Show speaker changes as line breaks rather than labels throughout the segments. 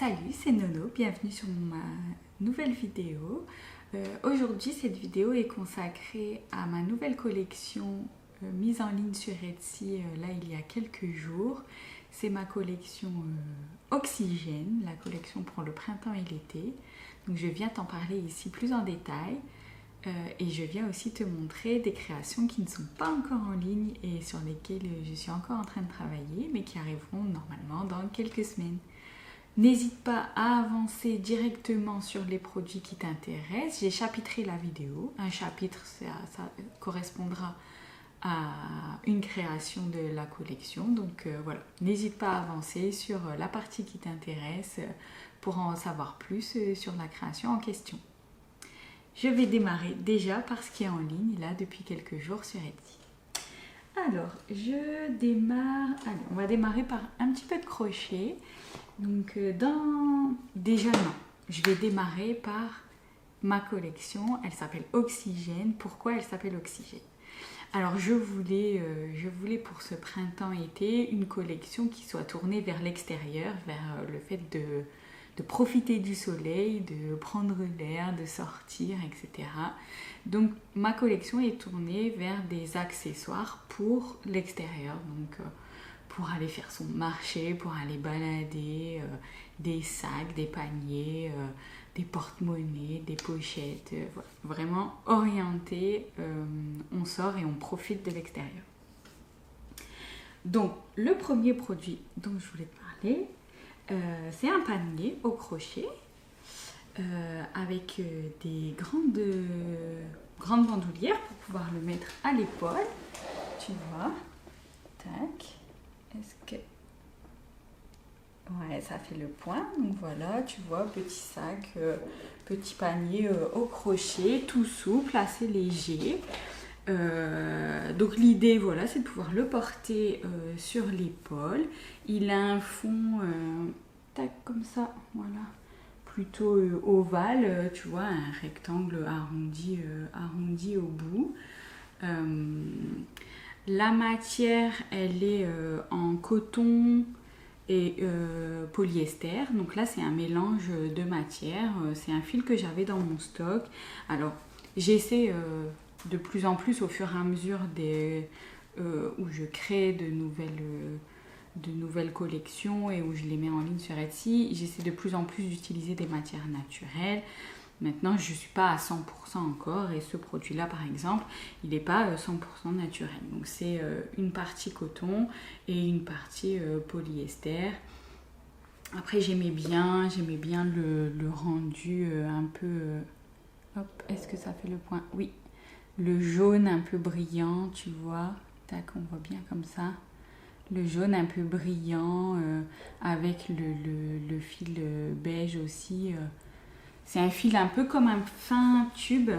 Salut, c'est Nono, bienvenue sur ma nouvelle vidéo. Aujourd'hui, cette vidéo est consacrée à ma nouvelle collection mise en ligne sur Etsy là il y a quelques jours. C'est ma collection Oxygène, la collection pour le printemps et l'été. Donc je viens t'en parler ici plus en détail et je viens aussi te montrer des créations qui ne sont pas encore en ligne et sur lesquelles je suis encore en train de travailler mais qui arriveront normalement dans quelques semaines. N'hésite pas à avancer directement sur les produits qui t'intéressent. J'ai chapitré la vidéo. Un chapitre, ça correspondra à une création de la collection. Donc voilà, n'hésite pas à avancer sur la partie qui t'intéresse pour en savoir plus sur la création en question. Je vais démarrer déjà par ce qui est en ligne là depuis quelques jours sur Etsy. Alors, je démarre... Allez, on va démarrer par un petit peu de crochet. Donc, déjà non, je vais démarrer par ma collection. Elle s'appelle Oxygène. Pourquoi elle s'appelle Oxygène? Alors, je voulais pour ce printemps-été une collection qui soit tournée vers l'extérieur, vers le fait de profiter du soleil, de prendre l'air, de sortir, etc. Donc ma collection est tournée vers des accessoires pour l'extérieur, donc pour aller faire son marché, pour aller balader, des sacs, des paniers, des porte-monnaies, des pochettes, voilà. Vraiment orienté, on sort et on profite de l'extérieur. Donc le premier produit dont je voulais te parler, c'est un panier au crochet avec des grandes bandoulières pour pouvoir le mettre à l'épaule. Tu vois, tac, est-ce que... Ouais, ça fait le point. Donc voilà, tu vois, petit sac, petit panier au crochet, tout souple, assez léger. Donc l'idée, voilà, c'est de pouvoir le porter sur l'épaule. Il a un fond tac comme ça, voilà, plutôt ovale, tu vois, un rectangle arrondi au bout. La matière, elle est en coton et polyester. Donc là, c'est un mélange de matières. C'est un fil que j'avais dans mon stock. Alors, j'essaie de plus en plus au fur et à mesure où je crée de nouvelles collections et où je les mets en ligne sur Etsy, j'essaie de plus en plus d'utiliser des matières naturelles. Maintenant, je ne suis pas à 100% encore et ce produit-là, par exemple, il n'est pas 100% naturel. Donc, c'est une partie coton et une partie polyester. Après, j'aimais bien le rendu un peu... hop, est-ce que ça fait le point? Oui. Le jaune un peu brillant, tu vois. Tac, on voit bien comme ça. Le jaune un peu brillant avec le fil beige aussi. C'est un fil un peu comme un fin tube.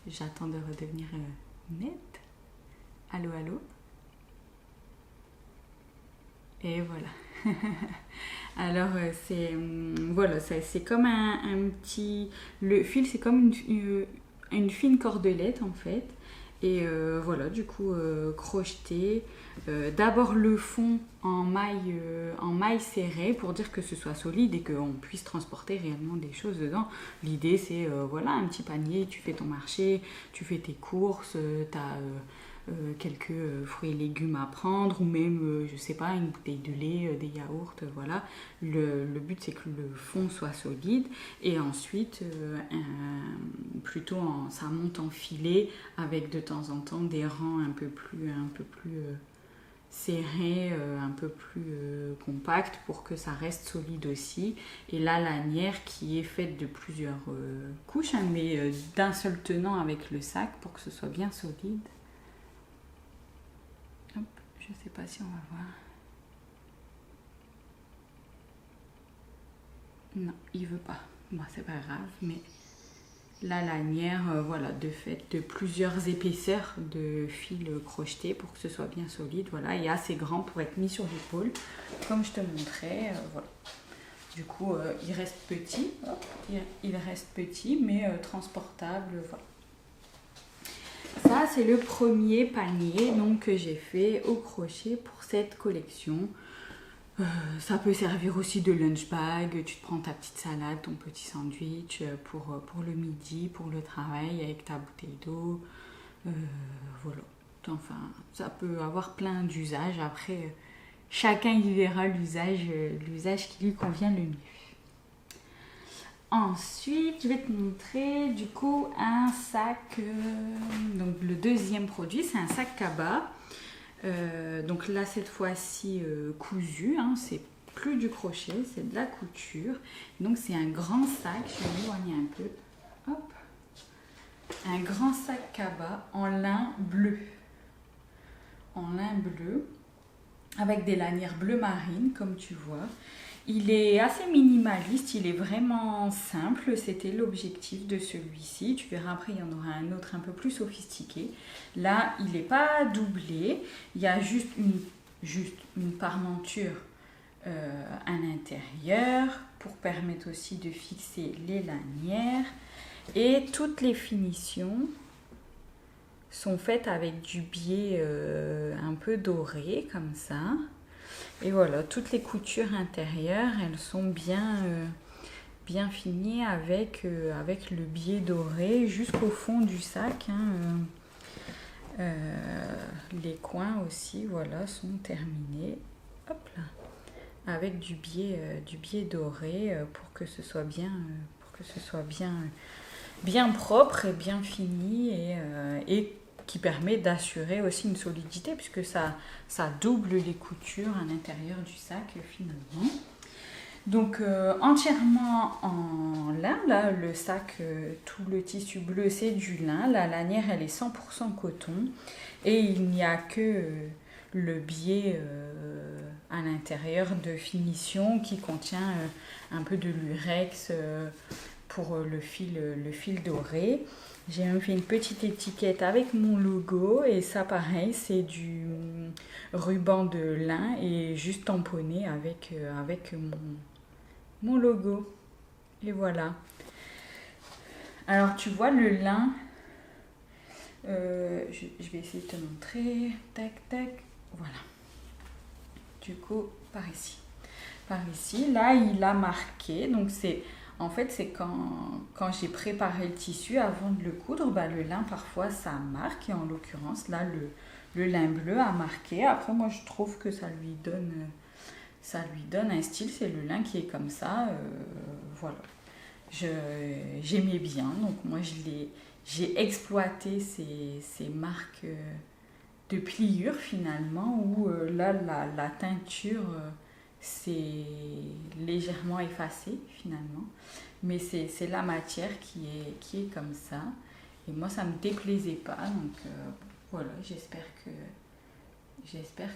J'attends de redevenir nette. Allô, allô. Et voilà. Alors voilà, c'est comme un petit... Le fil, c'est comme une fine cordelette en fait. Et voilà, du coup, crocheter. D'abord le fond en maille serrée pour dire que ce soit solide et qu'on puisse transporter réellement des choses dedans. L'idée, c'est voilà, un petit panier, tu fais ton marché, tu fais tes courses, tu as quelques fruits et légumes à prendre ou même, je sais pas, une bouteille de lait, des yaourts, voilà. Le but, c'est que le fond soit solide et ensuite, ça monte en filet avec de temps en temps des rangs un peu plus serrés, un peu plus compacts pour que ça reste solide aussi. Et la lanière qui est faite de plusieurs couches, hein, mais d'un seul tenant avec le sac pour que ce soit bien solide. Hop, je sais pas si on va voir. Non, il veut pas. Bon, c'est pas grave, mais la lanière, voilà, de plusieurs épaisseurs de fil crocheté pour que ce soit bien solide, voilà, et assez grand pour être mis sur l'épaule, comme je te montrais, voilà. Du coup, il reste petit, il reste petit, mais transportable, voilà. Ça, c'est le premier panier donc, que j'ai fait au crochet pour cette collection. Ça peut servir aussi de lunch bag. Tu te prends ta petite salade, ton petit sandwich pour le midi, pour le travail avec ta bouteille d'eau. Voilà. Enfin, ça peut avoir plein d'usages. Après, chacun y verra l'usage qui lui convient le mieux. Ensuite, je vais te montrer du coup un sac. Donc le deuxième produit, c'est un sac Kaba. Donc là, cette fois-ci cousu. Hein, c'est plus du crochet, c'est de la couture. Donc c'est un grand sac. Je vais m'éloigner un peu. Hop. Un grand sac Kaba en lin bleu. En lin bleu. Avec des lanières bleu marine, comme tu vois. Il est assez minimaliste, il est vraiment simple, c'était l'objectif de celui-ci. Tu verras après, il y en aura un autre un peu plus sophistiqué. Là, il n'est pas doublé, il y a juste une parmenture à l'intérieur pour permettre aussi de fixer les lanières. Et toutes les finitions sont faites avec du biais un peu doré, comme ça. Et voilà, toutes les coutures intérieures, elles sont bien finies avec le biais doré jusqu'au fond du sac. Hein. Les coins aussi, voilà, sont terminés. Hop là, avec du biais doré pour que ce soit bien propre et bien fini et qui permet d'assurer aussi une solidité puisque ça double les coutures à l'intérieur du sac finalement. Donc entièrement en lin, là le sac, tout le tissu bleu c'est du lin, la lanière elle est 100% coton et il n'y a que le biais à l'intérieur de finition qui contient un peu de lurex pour le fil doré. J'ai même fait une petite étiquette avec mon logo et ça pareil c'est du ruban de lin et juste tamponné avec mon logo. Et voilà. Alors tu vois le lin, je vais essayer de te montrer. Tac tac. Voilà. Du coup par ici. Là il a marqué. Donc en fait, c'est quand j'ai préparé le tissu avant de le coudre, le lin parfois ça marque et en l'occurrence là le lin bleu a marqué. Après moi je trouve que ça lui donne un style, c'est le lin qui est comme ça. Voilà, j'aimais bien, donc moi j'ai exploité ces marques de pliure finalement où là la teinture c'est légèrement effacé finalement, mais c'est la matière qui est comme ça et moi ça me déplaisait pas, donc voilà, j'espère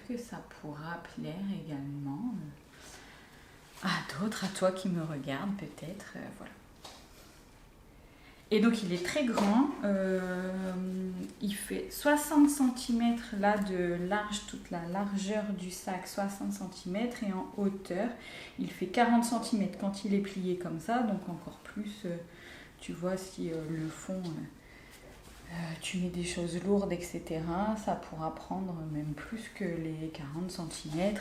que ça pourra plaire également à d'autres, à toi qui me regarde peut-être, voilà. Et donc il est très grand, il fait 60 cm là de large, toute la largeur du sac, 60 cm, et en hauteur il fait 40 cm quand il est plié comme ça, donc encore plus, tu vois si le fond, tu mets des choses lourdes etc, ça pourra prendre même plus que les 40 cm.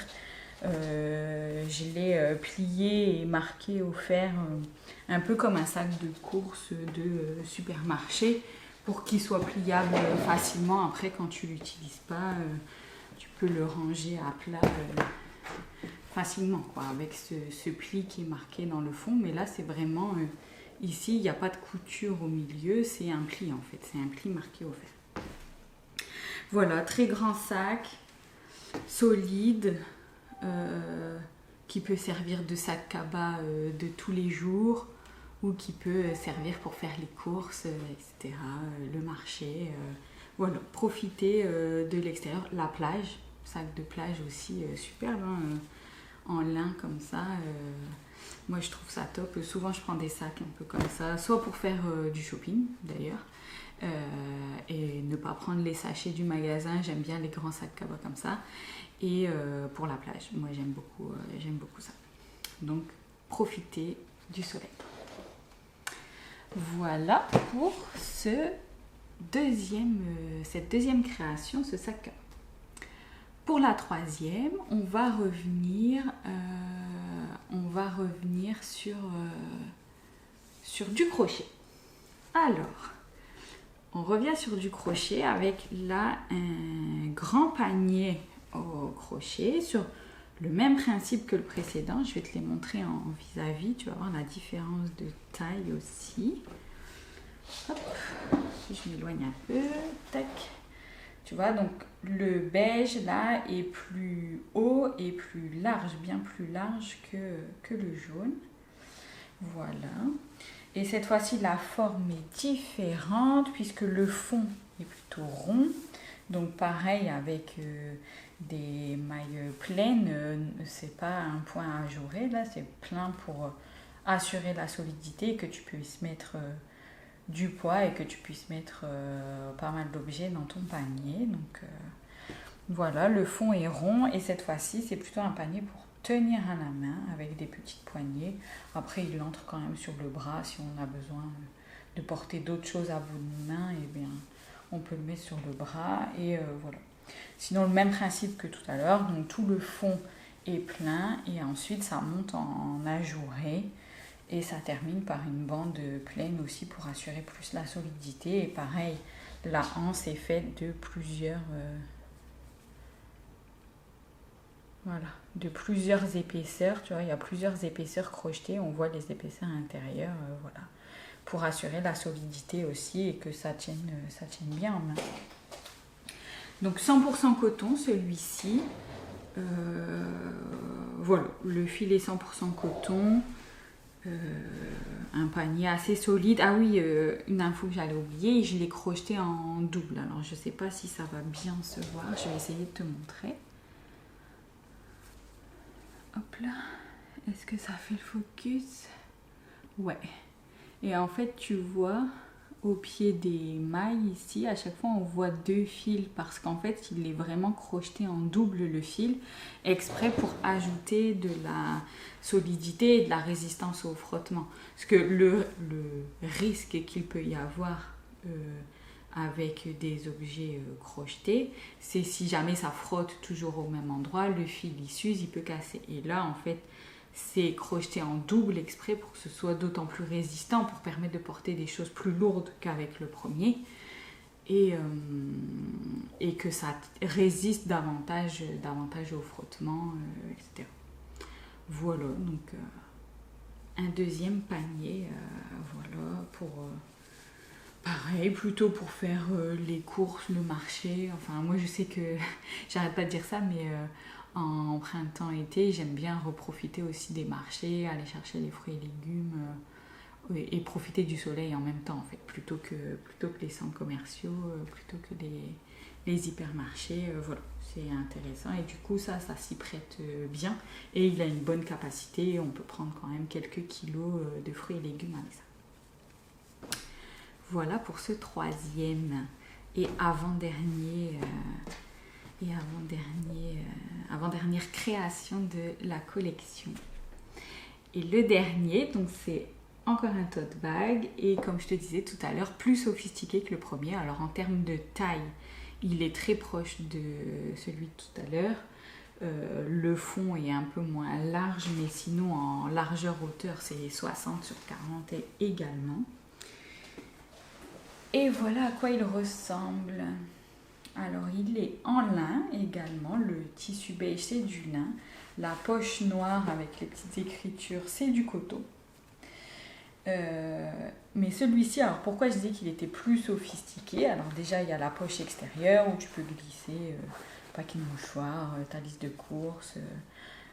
Je l'ai plié et marqué au fer un peu comme un sac de course de supermarché pour qu'il soit pliable facilement. Après quand tu l'utilises pas, tu peux le ranger à plat facilement quoi, avec ce pli qui est marqué dans le fond. Mais là c'est vraiment ici il n'y a pas de couture au milieu, c'est un pli en fait, c'est un pli marqué au fer. Voilà, très grand sac, solide. Qui peut servir de sac Kaba de tous les jours ou qui peut servir pour faire les courses, etc., le marché. Voilà, profiter de l'extérieur. La plage, sac de plage aussi superbe, hein, en lin comme ça. Moi je trouve ça top. Souvent je prends des sacs un peu comme ça, soit pour faire du shopping d'ailleurs, et ne pas prendre les sachets du magasin. J'aime bien les grands sacs Kaba comme ça. Et pour la plage, moi j'aime beaucoup ça. Donc profitez du soleil. Voilà pour cette deuxième création, ce sac. Pour la troisième, on va revenir sur du crochet. Alors, on revient sur du crochet avec là un grand panier au crochet sur le même principe que le précédent. Je vais te les montrer en vis-à-vis, tu vas voir la différence de taille aussi. Hop, je m'éloigne un peu, tac. Tu vois, donc le beige là est plus haut et plus large, bien plus large que le jaune. Voilà. Et cette fois-ci, la forme est différente puisque le fond est plutôt rond. Donc pareil avec des mailles pleines, c'est pas un point ajouré là, c'est plein pour assurer la solidité, que tu puisses mettre du poids et que tu puisses mettre pas mal d'objets dans ton panier. Donc voilà, le fond est rond et cette fois-ci c'est plutôt un panier pour tenir à la main avec des petites poignées. Après il entre quand même sur le bras si on a besoin de porter d'autres choses à bout de main, et bien on peut le mettre sur le bras et voilà. Sinon le même principe que tout à l'heure, donc tout le fond est plein et ensuite ça monte en ajouré et ça termine par une bande pleine aussi pour assurer plus la solidité. Et pareil, la anse est faite de plusieurs épaisseurs. Tu vois, il y a plusieurs épaisseurs crochetées, on voit les épaisseurs intérieures, voilà, pour assurer la solidité aussi et que ça tienne bien en main. Donc 100% coton celui-ci. Voilà, le fil est 100% coton. Un panier assez solide. Ah oui, une info que j'allais oublier, je l'ai crocheté en double. Alors je sais pas si ça va bien se voir, je vais essayer de te montrer. Hop là, est-ce que ça fait le focus? Ouais. Et en fait tu vois au pied des mailles ici, à chaque fois on voit deux fils parce qu'en fait il est vraiment crocheté en double le fil, exprès pour ajouter de la solidité et de la résistance au frottement. Parce que le risque qu'il peut y avoir avec des objets crochetés, c'est si jamais ça frotte toujours au même endroit, le fil il s'use, il peut casser. Et là en fait c'est crocheté en double exprès pour que ce soit d'autant plus résistant, pour permettre de porter des choses plus lourdes qu'avec le premier et que ça résiste davantage au frottement, etc. Voilà, donc un deuxième panier, voilà, pour pareil, plutôt pour faire les courses, le marché. Enfin, moi je sais que j'arrête pas de dire ça, mais en printemps-été, j'aime bien reprofiter aussi des marchés, aller chercher les fruits et légumes et profiter du soleil en même temps, en fait, plutôt que les centres commerciaux, plutôt que les hypermarchés. Voilà, c'est intéressant et du coup, ça s'y prête bien et il a une bonne capacité. On peut prendre quand même quelques kilos de fruits et légumes avec ça. Voilà pour ce troisième et avant-dernière création de la collection. Et le dernier, donc c'est encore un tote bag et comme je te disais tout à l'heure, plus sophistiqué que le premier. Alors en termes de taille, il est très proche de celui de tout à l'heure. Le fond est un peu moins large, mais sinon en largeur-hauteur, c'est 60 sur 40 également. Et voilà à quoi il ressemble. Alors il est en lin également, le tissu beige c'est du lin, la poche noire avec les petites écritures c'est du coton. Mais celui-ci, alors pourquoi je disais qu'il était plus sophistiqué? Alors déjà il y a la poche extérieure où tu peux glisser paquet de mouchoirs, ta liste de courses,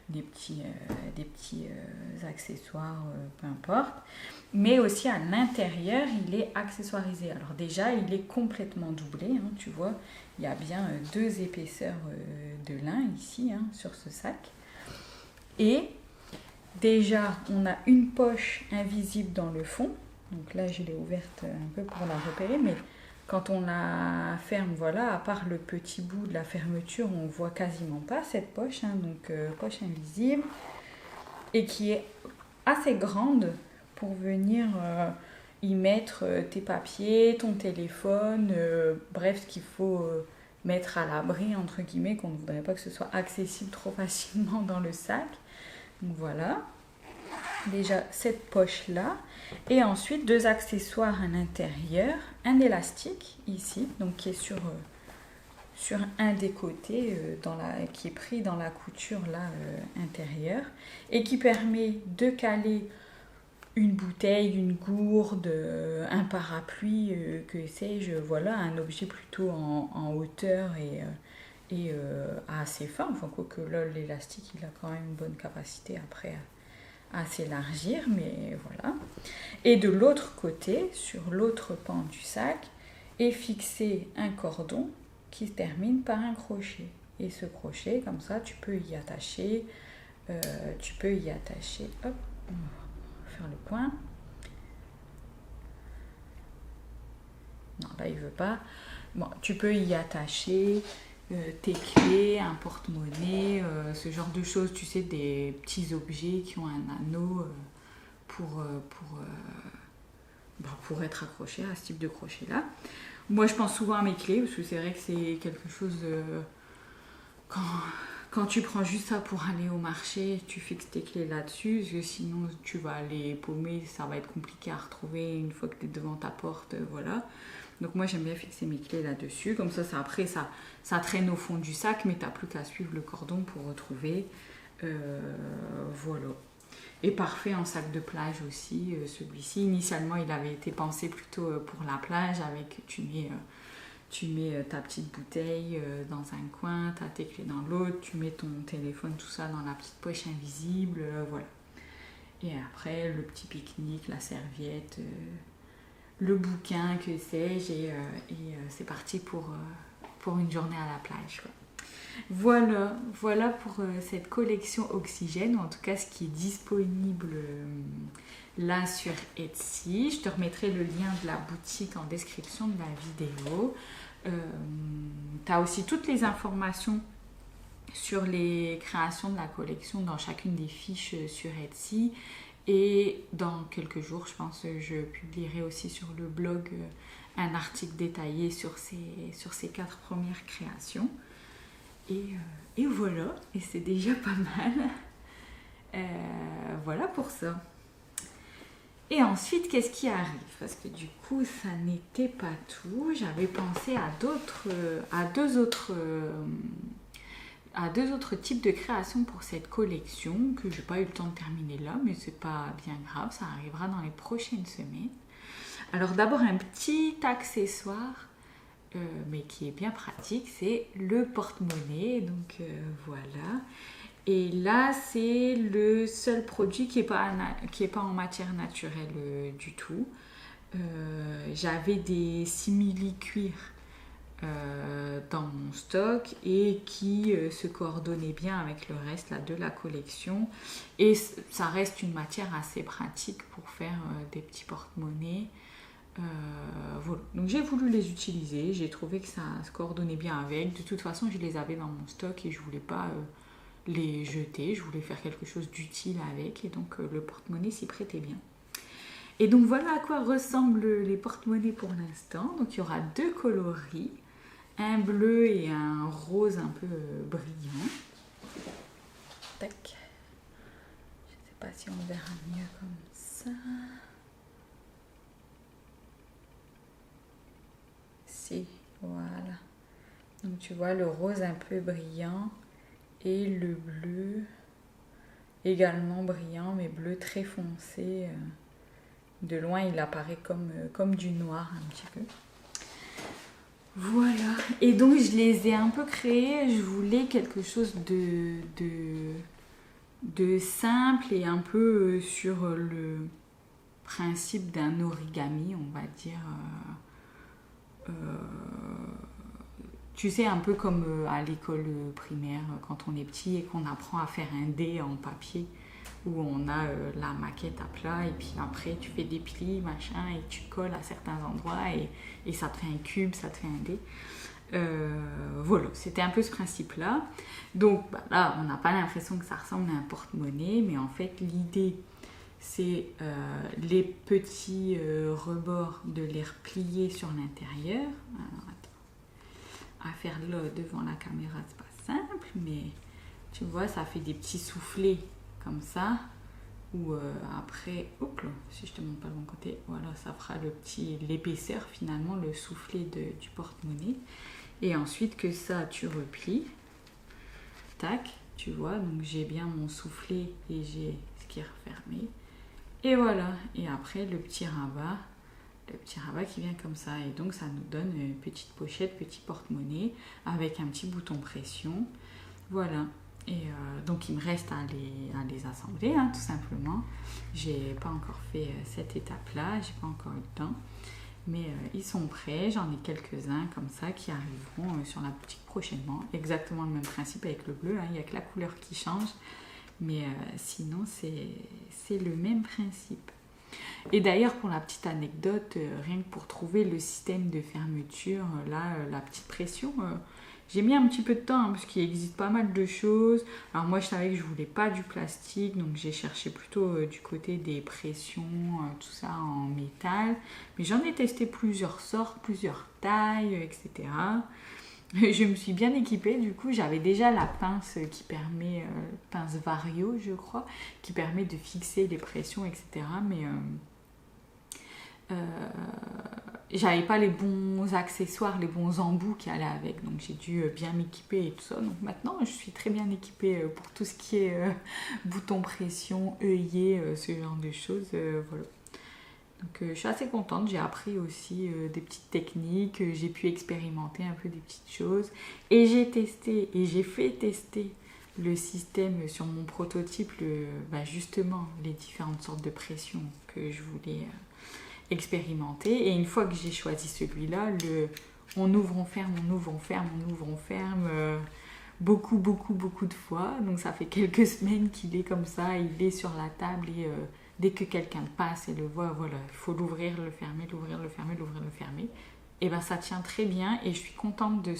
des petits accessoires, peu importe. Mais aussi à l'intérieur, il est accessoirisé. Alors déjà, il est complètement doublé, hein, tu vois. Il y a bien deux épaisseurs de lin ici, hein, sur ce sac. Et déjà, on a une poche invisible dans le fond. Donc là, je l'ai ouverte un peu pour la repérer, mais quand on la ferme, voilà, à part le petit bout de la fermeture, on ne voit quasiment pas cette poche, hein, donc poche invisible, et qui est assez grande pour venir y mettre tes papiers, ton téléphone, bref, ce qu'il faut mettre à l'abri, entre guillemets, qu'on ne voudrait pas que ce soit accessible trop facilement dans le sac. Donc voilà, déjà cette poche-là. Et ensuite, deux accessoires à l'intérieur. Un élastique, ici, donc qui est sur un des côtés, qui est pris dans la couture là, intérieure. Et qui permet de caler une bouteille, une gourde, un parapluie, que sais-je, voilà, un objet plutôt en hauteur et assez fin. Enfin, quoique là, l'élastique, il a quand même une bonne capacité après à s'élargir, mais voilà. Et de l'autre côté, sur l'autre pan du sac, est fixé un cordon qui se termine par un crochet. Et ce crochet, comme ça, tu peux y attacher, hop, faire le point. Non, là il veut pas. Bon, tu peux y attacher tes clés, un porte-monnaie, ce genre de choses, tu sais, des petits objets qui ont un anneau pour être accroché à ce type de crochet là. Moi je pense souvent à mes clés parce que c'est vrai que c'est quelque chose quand tu prends juste ça pour aller au marché, tu fixes tes clés là-dessus, parce que sinon tu vas les paumer, ça va être compliqué à retrouver une fois que tu es devant ta porte, voilà. Donc moi j'aime bien fixer mes clés là-dessus, comme ça après ça traîne au fond du sac, mais tu n'as plus qu'à suivre le cordon pour retrouver. Voilà. Et parfait en sac de plage aussi, celui-ci. Initialement il avait été pensé plutôt pour la plage, avec tu mets ta petite bouteille dans un coin, tu as tes clés dans l'autre, tu mets ton téléphone, tout ça dans la petite poche invisible, voilà. Et après, le petit pique-nique, la serviette, le bouquin, que sais-je, et c'est parti pour une journée à la plage, quoi. Voilà pour cette collection Oxygène, ou en tout cas ce qui est disponible là sur Etsy. Je te remettrai le lien de la boutique en description de la vidéo. Tu as aussi toutes les informations sur les créations de la collection dans chacune des fiches sur Etsy. Et dans quelques jours, je pense, je publierai aussi sur le blog un article détaillé sur ces 4 premières créations. Et voilà, et c'est déjà pas mal. Voilà pour ça. Et ensuite, qu'est-ce qui arrive? Parce que du coup, ça n'était pas tout. J'avais pensé à deux autres types de créations pour cette collection que j'ai pas eu le temps de terminer là, mais c'est pas bien grave, ça arrivera dans les prochaines semaines. Alors d'abord, un petit accessoire, mais qui est bien pratique, c'est le porte-monnaie. Donc voilà. Et là, c'est le seul produit qui est pas en matière naturelle du tout. J'avais des simili-cuir dans mon stock et qui se coordonnaient bien avec le reste là, de la collection. Et ça reste une matière assez pratique pour faire des petits porte-monnaies. Voilà. Donc j'ai voulu les utiliser, j'ai trouvé que ça se coordonnait bien avec. De toute façon, je les avais dans mon stock et je voulais pas les jeter, je voulais faire quelque chose d'utile avec, et donc le porte-monnaie s'y prêtait bien. Et donc voilà à quoi ressemblent les porte-monnaies pour l'instant. Donc il y aura 2 coloris, un bleu et un rose un peu brillant. Tac. Je ne sais pas si on verra mieux comme ça. Si, voilà. Donc tu vois le rose un peu brillant et le bleu également brillant, mais bleu très foncé. De loin, il apparaît comme du noir un petit peu. Voilà. Et donc, je les ai un peu créés. Je voulais quelque chose de simple et un peu sur le principe d'un origami, on va dire. Tu sais, un peu comme à l'école primaire, quand on est petit et qu'on apprend à faire un dé en papier, où on a la maquette à plat, et puis après tu fais des plis, machin, et tu colles à certains endroits, et ça te fait un cube, ça te fait un dé. Voilà, c'était un peu ce principe-là. Donc là, on n'a pas l'impression que ça ressemble à un porte-monnaie, mais en fait, l'idée, c'est les petits rebords de les replier sur l'intérieur. Alors, attends. à faire là devant la caméra, c'est pas simple, mais tu vois, ça fait des petits soufflets comme ça. Ou après, hop là, si je te montre pas le bon côté, voilà, ça fera l'épaisseur finalement, le soufflet du porte-monnaie. Et ensuite que ça, tu replies, tac, tu vois, donc j'ai bien mon soufflet et j'ai ce qui est refermé. Et voilà, et après le petit rabat qui vient comme ça. Et donc ça nous donne une petite pochette, petit porte-monnaie avec un petit bouton pression. Voilà. Et donc il me reste à les assembler, hein, tout simplement. J'ai pas encore fait cette étape-là, j'ai pas encore eu le temps. Mais ils sont prêts, j'en ai quelques-uns comme ça qui arriveront sur la boutique prochainement. Exactement le même principe avec le bleu, hein, il n'y a que la couleur qui change. Mais sinon c'est le même principe. Et d'ailleurs, pour la petite anecdote, rien que pour trouver le système de fermeture, là, la petite pression, j'ai mis un petit peu de temps, hein, parce qu'il existe pas mal de choses. Alors moi, je savais que je voulais pas du plastique, donc j'ai cherché plutôt du côté des pressions, tout ça en métal. Mais j'en ai testé plusieurs sortes, plusieurs tailles, etc. Je me suis bien équipée, du coup j'avais déjà la pince qui permet, pince Vario je crois, qui permet de fixer les pressions, etc. Mais j'avais pas les bons accessoires, les bons embouts qui allaient avec, donc j'ai dû bien m'équiper et tout ça. Donc maintenant je suis très bien équipée pour tout ce qui est bouton pression, œillet, ce genre de choses, voilà. Donc je suis assez contente, j'ai appris aussi des petites techniques, j'ai pu expérimenter un peu des petites choses et j'ai testé et j'ai fait tester le système sur mon prototype, justement les différentes sortes de pression que je voulais expérimenter. Et une fois que j'ai choisi celui-là, on ouvre, on ferme, on ouvre, on ferme, on ouvre, on ferme, beaucoup de fois. Donc ça fait quelques semaines qu'il est comme ça, il est sur la table et dès que quelqu'un passe et le voit, voilà, il faut l'ouvrir, le fermer, l'ouvrir, le fermer, l'ouvrir, le fermer. Et ben ça tient très bien et je suis contente de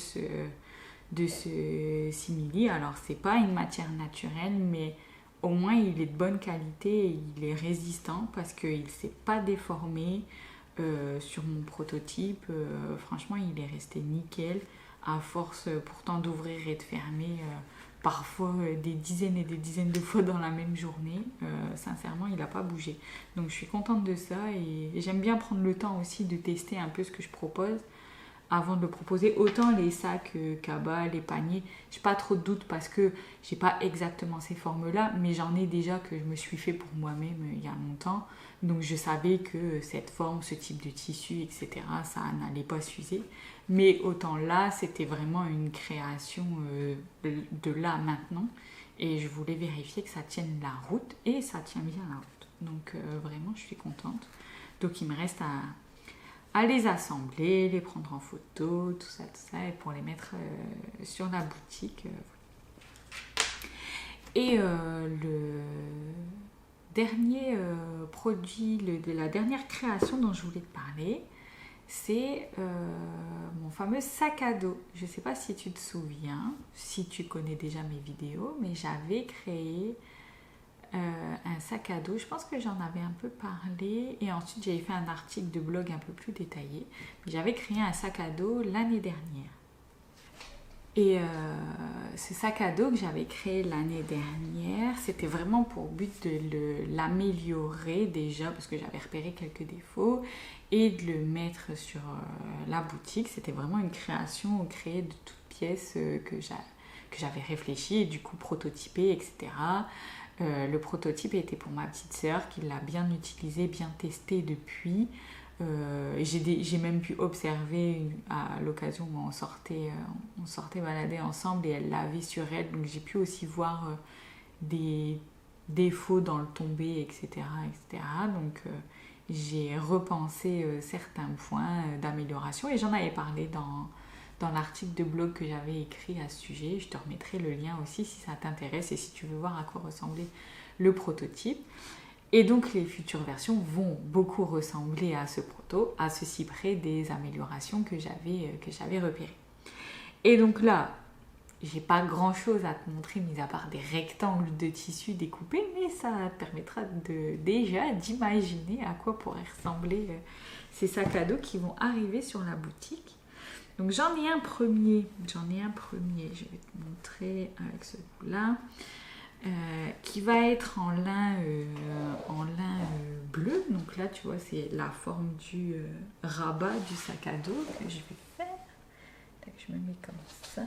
ce simili. Alors c'est pas une matière naturelle, mais au moins il est de bonne qualité et il est résistant parce qu'il ne s'est pas déformé sur mon prototype. Franchement, il est resté nickel à force pourtant d'ouvrir et de fermer. Parfois des dizaines et des dizaines de fois dans la même journée. Sincèrement, il n'a pas bougé. Donc je suis contente de ça et j'aime bien prendre le temps aussi de tester un peu ce que je propose avant de le proposer. Autant les sacs cabas, les paniers, j'ai pas trop de doutes parce que j'ai pas exactement ces formes-là, mais j'en ai déjà que je me suis fait pour moi-même il y a longtemps. Donc je savais que cette forme, ce type de tissu, etc., ça n'allait pas s'user. Mais autant là, c'était vraiment une création de là maintenant. Et je voulais vérifier que ça tienne la route. Et ça tient bien la route. Donc vraiment, je suis contente. Donc il me reste à les assembler, les prendre en photo, tout ça. Et pour les mettre sur la boutique. Et le dernier produit, la dernière création dont je voulais te parler, c'est mon fameux sac à dos. Je ne sais pas si tu te souviens, si tu connais déjà mes vidéos, mais j'avais créé un sac à dos. Je pense que j'en avais un peu parlé et ensuite j'avais fait un article de blog un peu plus détaillé. J'avais créé un sac à dos l'année dernière. Et ce sac à dos que j'avais créé l'année dernière, c'était vraiment pour but de l'améliorer déjà parce que j'avais repéré quelques défauts et de le mettre sur la boutique. C'était vraiment une création créée de toutes pièces que j'avais réfléchi et du coup prototypé, etc. Le prototype était pour ma petite sœur qui l'a bien utilisé, bien testé depuis. J'ai même pu observer à l'occasion où on sortait balader ensemble et elle l'avait sur elle, donc j'ai pu aussi voir des défauts dans le tombé, etc. Donc j'ai repensé certains points d'amélioration et j'en avais parlé dans l'article de blog que j'avais écrit à ce sujet. Je te remettrai le lien aussi si ça t'intéresse et si tu veux voir à quoi ressemblait le prototype. Et donc les futures versions vont beaucoup ressembler à ce proto, à ceci près des améliorations que j'avais repérées. Et donc là, j'ai pas grand chose à te montrer mis à part des rectangles de tissu découpés, mais ça te permettra déjà d'imaginer à quoi pourraient ressembler ces sacs à dos qui vont arriver sur la boutique. Donc j'en ai un premier, je vais te montrer avec ce bout-là, qui va être en lin, bleu. Donc là tu vois c'est la forme du rabat du sac à dos que je vais faire. Tac, je me mets comme ça.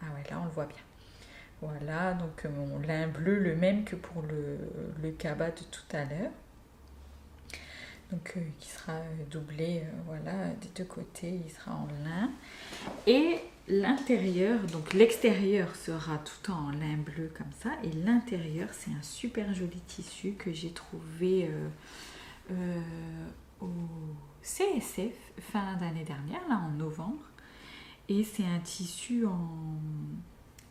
Ah ouais, là on le voit bien. Voilà, donc mon lin bleu, le même que pour le cabas de tout à l'heure. Donc qui sera doublé, voilà, des deux côtés, il sera en lin. Et l'intérieur, donc l'extérieur sera tout en lin bleu comme ça. Et l'intérieur, c'est un super joli tissu que j'ai trouvé au CSF fin d'année dernière, là en novembre. Et c'est un tissu en...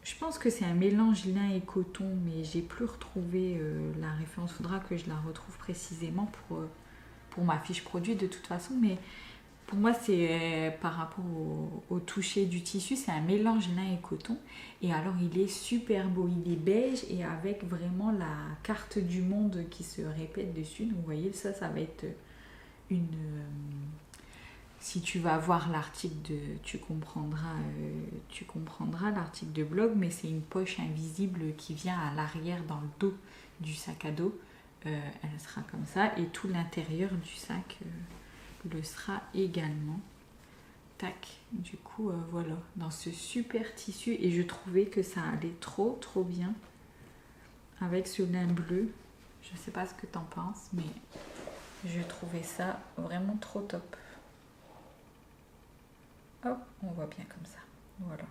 Je pense que c'est un mélange lin et coton, mais j'ai plus retrouvé la référence. Il faudra que je la retrouve précisément pour ma fiche produit de toute façon. Mais pour moi, c'est par rapport au toucher du tissu, c'est un mélange lin et coton. Et alors, il est super beau. Il est beige et avec vraiment la carte du monde qui se répète dessus. Donc, vous voyez, ça va être une... Si tu vas voir l'article tu comprendras l'article de blog, mais c'est une poche invisible qui vient à l'arrière dans le dos du sac à dos. Elle sera comme ça et tout l'intérieur du sac le sera également. Tac, du coup voilà, dans ce super tissu et je trouvais que ça allait trop bien avec ce lin bleu. Je sais pas ce que t'en penses, mais je trouvais ça vraiment trop top. Hop, on voit bien comme ça. Voilà.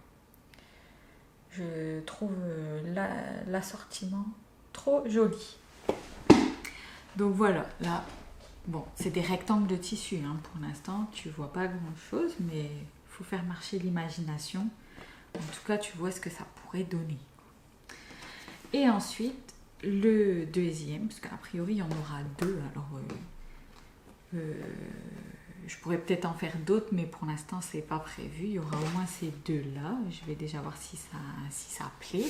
Je trouve l'assortiment trop joli. Donc voilà, là, bon, c'est des rectangles de tissu. Hein, pour l'instant, tu vois pas grand-chose, mais il faut faire marcher l'imagination. En tout cas, tu vois ce que ça pourrait donner. Et ensuite, le deuxième, parce qu'a priori, il y en aura deux. Alors, je pourrais peut-être en faire d'autres, mais pour l'instant, c'est pas prévu. Il y aura au moins ces deux-là. Je vais déjà voir si ça plaît.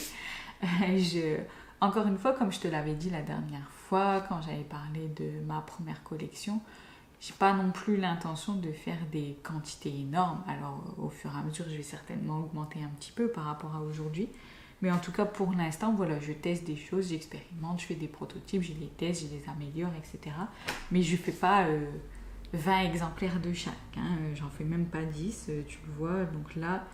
Encore une fois, comme je te l'avais dit la dernière fois, quand j'avais parlé de ma première collection, j'ai pas non plus l'intention de faire des quantités énormes. Alors, au fur et à mesure, je vais certainement augmenter un petit peu par rapport à aujourd'hui. Mais en tout cas, pour l'instant, voilà, je teste des choses, j'expérimente, je fais des prototypes, je les teste, je les améliore, etc. Mais je fais pas 20 exemplaires de chaque. Hein. J'en fais même pas 10, tu le vois. Donc là,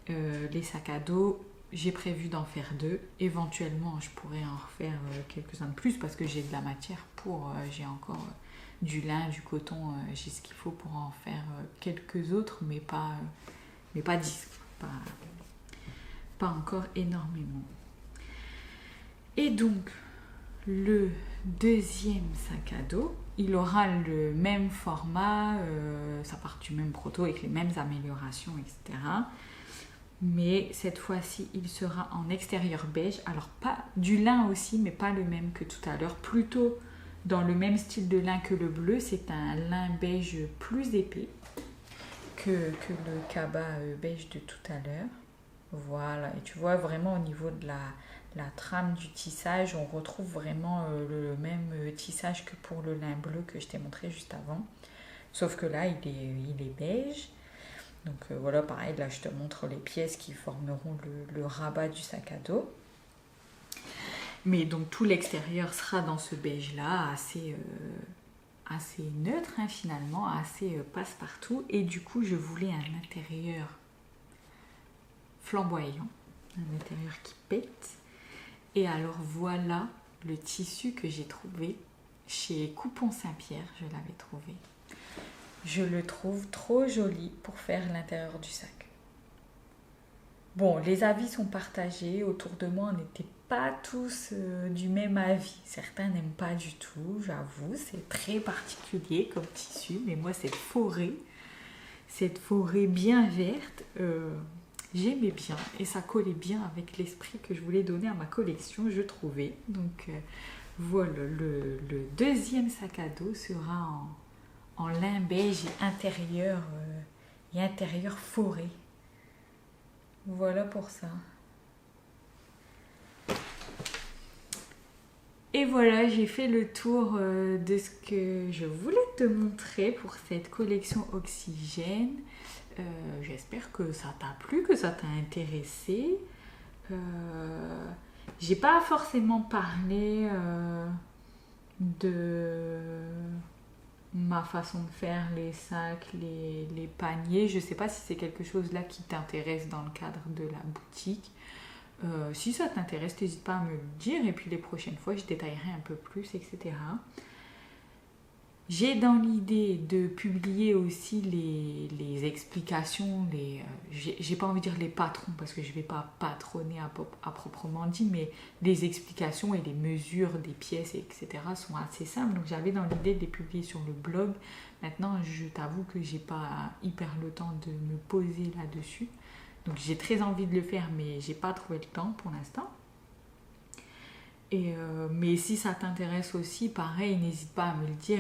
les sacs à dos, j'ai prévu d'en faire 2. Éventuellement, je pourrais en refaire quelques-uns de plus parce que j'ai de la matière pour... j'ai encore du lin, du coton, j'ai ce qu'il faut pour en faire quelques autres, mais pas 10. Pas encore énormément. Et donc, le deuxième sac à dos, il aura le même format, ça part du même proto avec les mêmes améliorations, etc. Mais cette fois-ci, il sera en extérieur beige. Alors, pas du lin aussi, mais pas le même que tout à l'heure. Plutôt dans le même style de lin que le bleu. C'est un lin beige plus épais que le cabas beige de tout à l'heure. Voilà, et tu vois vraiment au niveau de la trame du tissage, on retrouve vraiment le même tissage que pour le lin bleu que je t'ai montré juste avant. Sauf que là, il est beige. Donc voilà, pareil, là je te montre les pièces qui formeront le rabat du sac à dos. Mais donc tout l'extérieur sera dans ce beige-là, assez neutre hein, finalement, assez passe-partout. Et du coup, je voulais un intérieur flamboyant, un intérieur qui pète. Et alors voilà le tissu que j'ai trouvé chez Coupon Saint-Pierre, je l'avais trouvé. Je le trouve trop joli pour faire l'intérieur du sac. Bon, les avis sont partagés. Autour de moi, on n'était pas tous du même avis. Certains n'aiment pas du tout, j'avoue. C'est très particulier comme tissu. Mais moi, cette forêt bien verte, j'aimais bien. Et ça collait bien avec l'esprit que je voulais donner à ma collection, je trouvais. Donc, voilà, le deuxième sac à dos sera en lin beige et intérieur forêt. Voilà pour ça. Et voilà, j'ai fait le tour de ce que je voulais te montrer pour cette collection Oxygène. J'espère que ça t'a plu, que ça t'a intéressé. J'ai pas forcément parlé de ma façon de faire les sacs, les paniers. Je sais pas si c'est quelque chose là qui t'intéresse dans le cadre de la boutique. Si ça t'intéresse, n'hésite pas à me le dire et puis les prochaines fois je détaillerai un peu plus, etc. J'ai dans l'idée de publier aussi les explications, j'ai pas envie de dire les patrons parce que je vais pas patronner à proprement dit, mais les explications et les mesures des pièces, etc. sont assez simples. Donc j'avais dans l'idée de les publier sur le blog. Maintenant, je t'avoue que j'ai pas hyper le temps de me poser là-dessus. Donc j'ai très envie de le faire, mais j'ai pas trouvé le temps pour l'instant. Mais si ça t'intéresse aussi, pareil, n'hésite pas à me le dire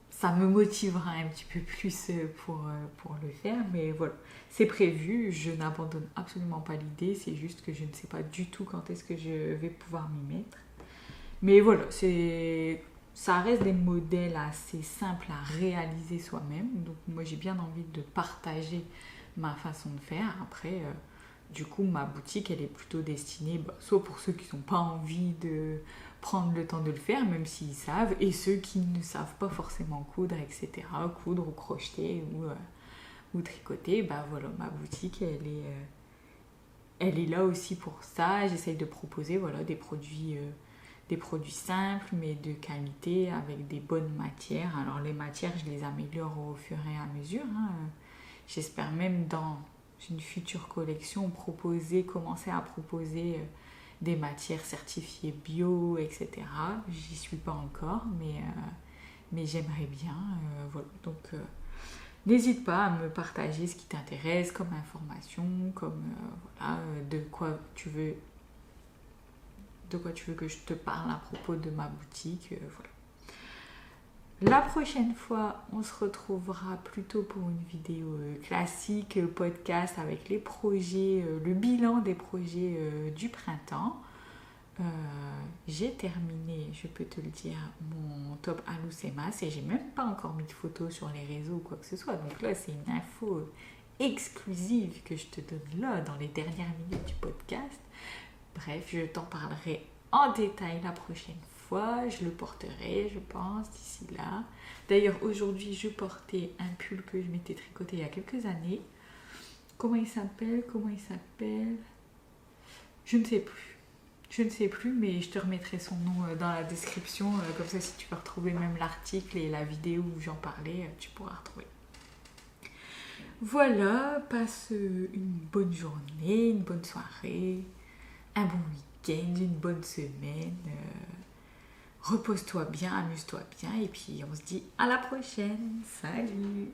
ça me motivera un petit peu plus pour le faire. Mais voilà, c'est prévu, je n'abandonne absolument pas l'idée, c'est juste que je ne sais pas du tout quand est-ce que je vais pouvoir m'y mettre. Mais voilà, ça reste des modèles assez simples à réaliser soi-même. Donc moi j'ai bien envie de partager ma façon de faire. Après, du coup, ma boutique, elle est plutôt destinée soit pour ceux qui n'ont pas envie de prendre le temps de le faire, même s'ils savent, et ceux qui ne savent pas forcément coudre, etc. Coudre ou crocheter ou tricoter, voilà, ma boutique, elle est là aussi pour ça. J'essaye de proposer voilà, des produits simples, mais de qualité, avec des bonnes matières. Alors les matières, je les améliore au fur et à mesure. J'espère même dans une future collection commencer à proposer des matières certifiées bio, etc. J'y suis pas encore, mais j'aimerais bien. Voilà. Donc n'hésite pas à me partager ce qui t'intéresse comme information, comme voilà, de quoi tu veux que je te parle à propos de ma boutique. Voilà. La prochaine fois, on se retrouvera plutôt pour une vidéo classique, podcast avec les projets, le bilan des projets du printemps. J'ai terminé, je peux te le dire, mon top Alousemas et j'ai même pas encore mis de photos sur les réseaux ou quoi que ce soit. Donc là, c'est une info exclusive que je te donne là dans les dernières minutes du podcast. Bref, je t'en parlerai en détail la prochaine fois. Je le porterai, je pense, d'ici là. D'ailleurs, aujourd'hui, je portais un pull que je m'étais tricoté il y a quelques années. Comment il s'appelle? Je ne sais plus, mais je te remettrai son nom dans la description. Comme ça, si tu veux retrouver même l'article et la vidéo où j'en parlais, tu pourras retrouver. Voilà, passe une bonne journée, une bonne soirée, un bon week-end, une bonne semaine. Repose-toi bien, amuse-toi bien et puis on se dit à la prochaine. Salut!